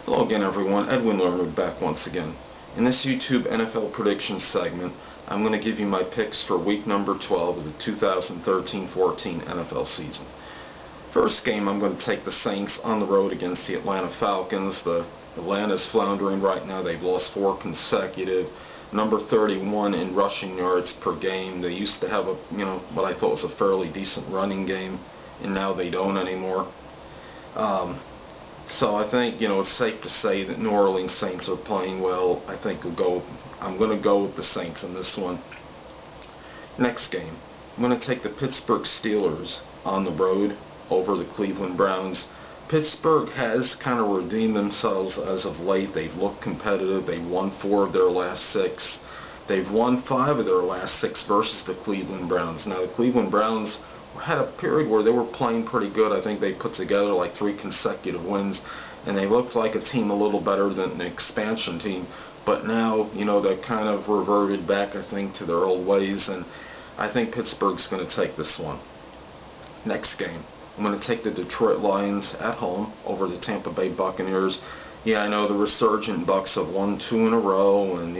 Hello again everyone, Edwin Learnard back once again. In this YouTube NFL prediction segment, I'm going to give you my picks for week number 12 of the 2013-14 NFL season. First game, I'm going to take the Saints on the road against the Atlanta Falcons. Atlanta's floundering right now. They've lost 4 consecutive. Number 31 in rushing yards per game. They used to have what I thought was a fairly decent running game, and now they don't anymore. So I think, it's safe to say that New Orleans Saints are playing well. I think I'm going to go with the Saints in this one. Next game, I'm going to take the Pittsburgh Steelers on the road over the Cleveland Browns. Pittsburgh has kind of redeemed themselves as of late. They've looked competitive. They've won 4 of their last 6. They've won 5 of their last 6 versus the Cleveland Browns. Now, the Cleveland Browns had a period where they were playing pretty good. I think they put together like 3 consecutive wins, and they looked like a team a little better than an expansion team. But now, they've kind of reverted back, I think, to their old ways, and I think Pittsburgh's going to take this one. Next game, I'm going to take the Detroit Lions at home over the Tampa Bay Buccaneers. Yeah, I know the resurgent Bucs have won 2 in a row, and,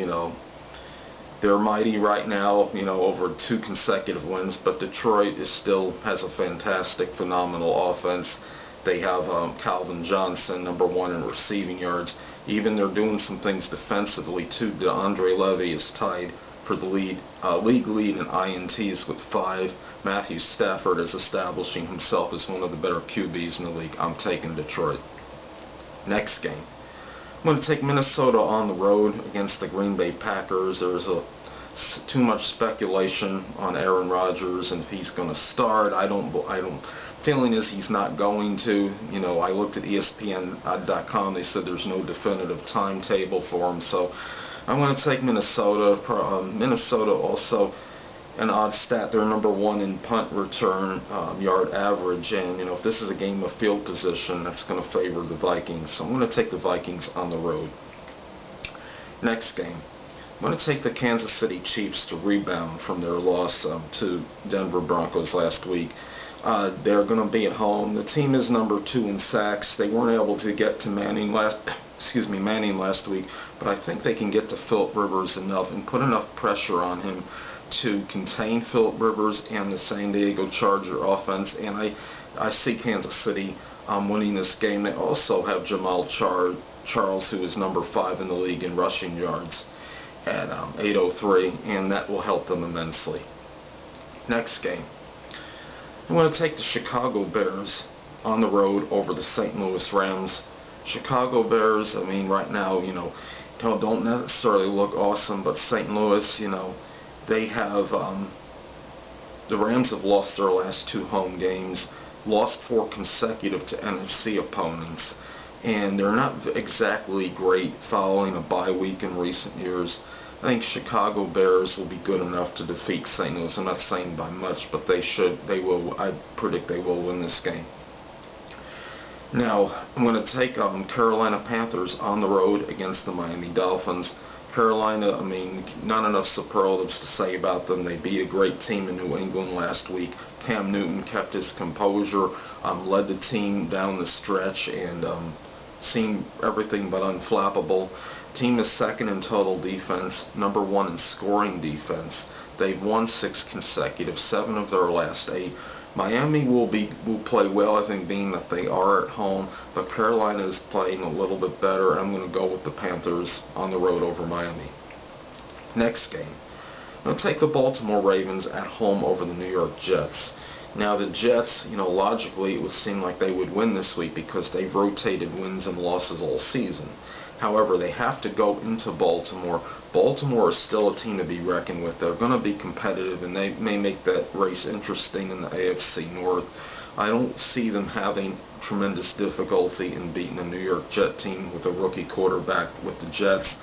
they're mighty right now, over 2 consecutive wins, but Detroit still has a fantastic, phenomenal offense. They have Calvin Johnson, number 1 in receiving yards. Even they're doing some things defensively, too. DeAndre Levy is tied for the league lead in INTs with 5. Matthew Stafford is establishing himself as one of the better QBs in the league. I'm taking Detroit. Next game, I'm going to take Minnesota on the road against the Green Bay Packers. There's too much speculation on Aaron Rodgers and if he's going to start. Feeling is he's not going to. I looked at ESPN.com. They said there's no definitive timetable for him. So I'm going to take Minnesota. Minnesota also, an odd stat, they're number 1 in punt return yard average, and if this is a game of field position, that's going to favor the Vikings. So I'm going to take the Vikings on the road. Next game, I'm going to take the Kansas City Chiefs to rebound from their loss to Denver Broncos last week. They're going to be at home. The team is number 2 in sacks. They weren't able to get to Manning last week, but I think they can get to Philip Rivers enough and put enough pressure on him to contain Philip Rivers and the San Diego Charger offense, and I see Kansas City winning this game. They also have Jamal Charles, who is number 5 in the league in rushing yards at 803, and that will help them immensely. Next game, I'm going to take the Chicago Bears on the road over the St. Louis Rams. Chicago Bears, right now, don't necessarily look awesome, but St. Louis, they have, the Rams have lost their last 2 home games, lost 4 consecutive to NFC opponents, and they're not exactly great following a bye week in recent years. I think Chicago Bears will be good enough to defeat St. Louis. I'm not saying by much, but I predict they will win this game. Now, I'm going to take Carolina Panthers on the road against the Miami Dolphins. Carolina, not enough superlatives to say about them. They beat a great team in New England last week. Cam Newton kept his composure, led the team down the stretch, and seemed everything but unflappable. Team is 2nd in total defense, number 1 in scoring defense. They've won 6 consecutive, 7 of their last 8. Miami will play well, I think, being that they are at home, but Carolina is playing a little bit better. I'm going to go with the Panthers on the road over Miami. Next game, I'm going to take the Baltimore Ravens at home over the New York Jets. Now, the Jets, logically, it would seem like they would win this week because they've rotated wins and losses all season. However, they have to go into Baltimore. Baltimore is still a team to be reckoned with. They're going to be competitive, and they may make that race interesting in the AFC North. I don't see them having tremendous difficulty in beating a New York Jet team with a rookie quarterback with the Jets.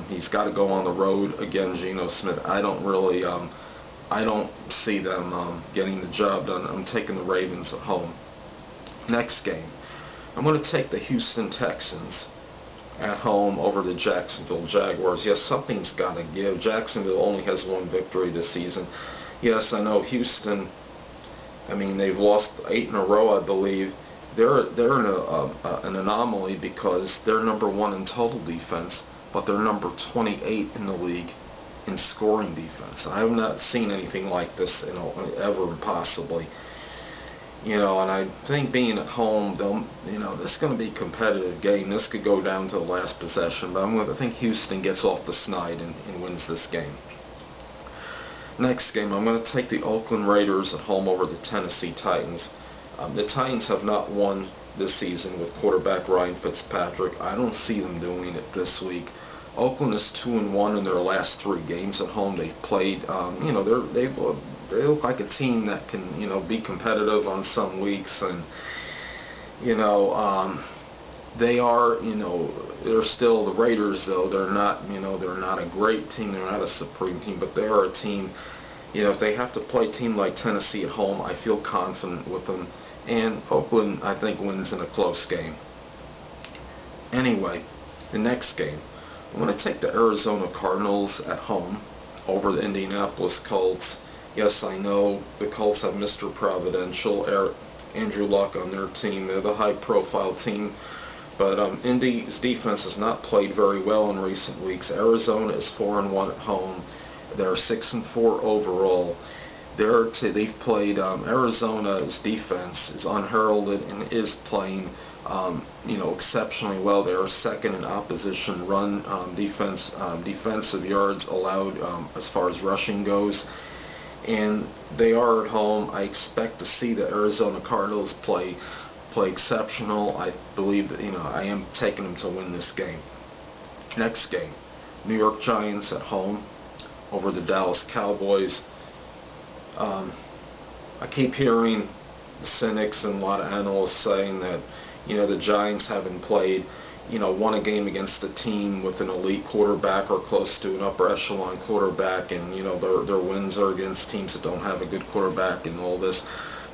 He's got to go on the road again, Geno Smith. I don't see them getting the job done. I'm taking the Ravens at home. Next game, I'm going to take the Houston Texans at home over the Jacksonville Jaguars. Yes, something's got to give. Jacksonville only has 1 victory this season. Yes, I know Houston, they've lost 8 in a row, I believe, they're an anomaly because they're number 1 in total defense, but they're number 28 in the league in scoring defense. I have not seen anything like this ever possibly. And I think being at home, this is going to be a competitive game. This could go down to the last possession, but I think Houston gets off the snide and wins this game. Next game, I'm going to take the Oakland Raiders at home over the Tennessee Titans. The Titans have not won this season with quarterback Ryan Fitzpatrick. I don't see them doing it this week. Oakland is 2-1 in their last 3 games at home. They've played, they look like a team that can, be competitive on some weeks, and they are, they're still the Raiders though. They're not a great team. They're not a supreme team, but they are a team. If they have to play a team like Tennessee at home, I feel confident with them. And Oakland, I think, wins in a close game. Anyway, the next game, I'm going to take the Arizona Cardinals at home over the Indianapolis Colts. Yes, I know the Colts have Mr. Providential, Andrew Luck on their team. They're the high-profile team. But Indy's defense has not played very well in recent weeks. Arizona is 4-1 at home. They're 6-4 overall. They've played Arizona's defense is unheralded and is playing exceptionally well. They are second in opposition run defensive yards allowed as far as rushing goes, and they are at home. I expect to see the Arizona Cardinals play exceptional. I believe that I am taking them to win this game. Next game, New York Giants at home over the Dallas Cowboys. I keep hearing cynics and a lot of analysts saying that the Giants haven't played won a game against a team with an elite quarterback or close to an upper echelon quarterback, and their wins are against teams that don't have a good quarterback and all this.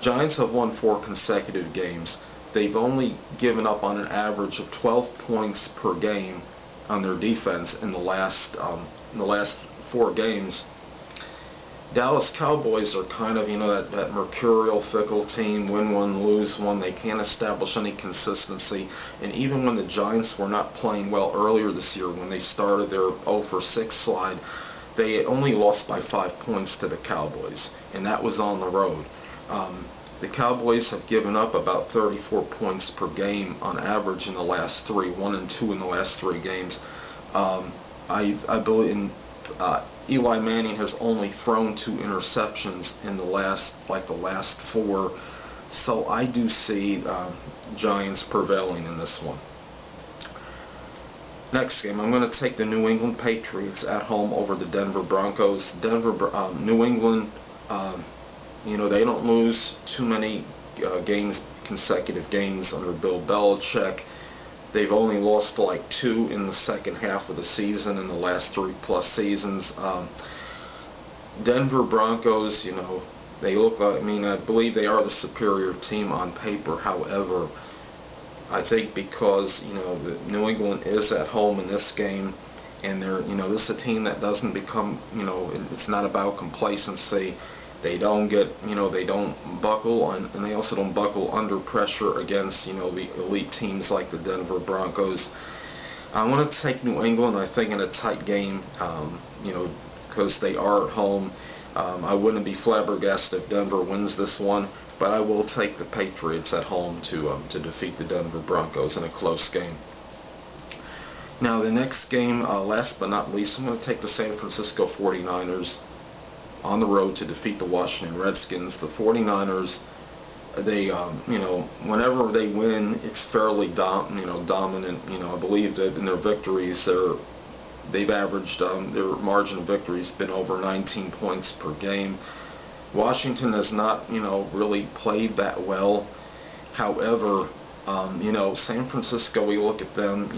Giants have won 4 consecutive games. They've only given up on an average of 12 points per game on their defense in the last 4 games. Dallas Cowboys are kind of, that mercurial, fickle team, win one, lose one. They can't establish any consistency. And even when the Giants were not playing well earlier this year, when they started their 0-for-6 slide, they only lost by 5 points to the Cowboys, and that was on the road. The Cowboys have given up about 34 points per game on average in the last 3, 1 and 2 in the last 3 games. I believe Eli Manning has only thrown 2 interceptions in the last 4, so I do see Giants prevailing in this one. Next game, I'm going to take the New England Patriots at home over the Denver Broncos. New England, they don't lose too many consecutive games under Bill Belichick. They've only lost 2 in the second half of the season in the last 3+ seasons. Denver Broncos, they look like, I believe they are the superior team on paper. However, I think because, New England is at home in this game, and they're, this is a team that doesn't become, it's not about complacency. They don't they don't buckle, and they also don't buckle under pressure against, the elite teams like the Denver Broncos. I want to take New England, I think, in a tight game, because they are at home. I wouldn't be flabbergasted if Denver wins this one, but I will take the Patriots at home to defeat the Denver Broncos in a close game. Now, the next game, last but not least, I'm going to take the San Francisco 49ers on the road to defeat the Washington Redskins. The 49ers, they, whenever they win, it's fairly dominant. I believe that in their victories, they've averaged, their margin of victory has been over 19 points per game. Washington has not, really played that well. However, San Francisco, we look at them,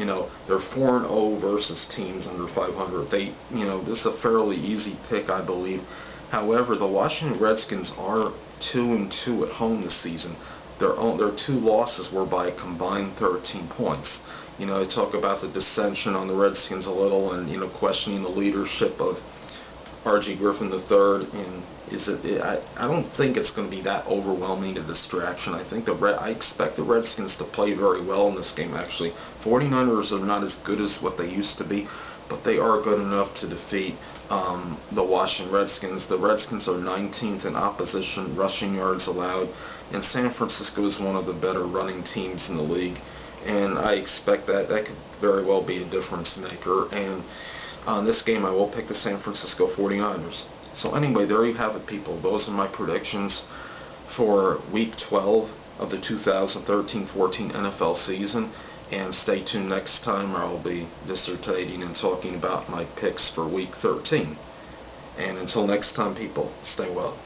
they're 4-0 versus teams under 500. This is a fairly easy pick, I believe. However, the Washington Redskins are 2-2 at home this season. Their 2 losses were by a combined 13 points. I talk about the dissension on the Redskins a little, and questioning the leadership of R.G. Griffin III, and I don't think it's going to be that overwhelming a distraction. I expect the Redskins to play very well in this game, actually. 49ers are not as good as what they used to be, but they are good enough to defeat the Washington Redskins. The Redskins are 19th in opposition rushing yards allowed, and San Francisco is one of the better running teams in the league, and I expect that could very well be a difference maker. And on this game, I will pick the San Francisco 49ers. So anyway, there you have it, people. Those are my predictions for Week 12 of the 2013-14 NFL season. And stay tuned next time, I'll be dissertating and talking about my picks for Week 13. And until next time, people, stay well.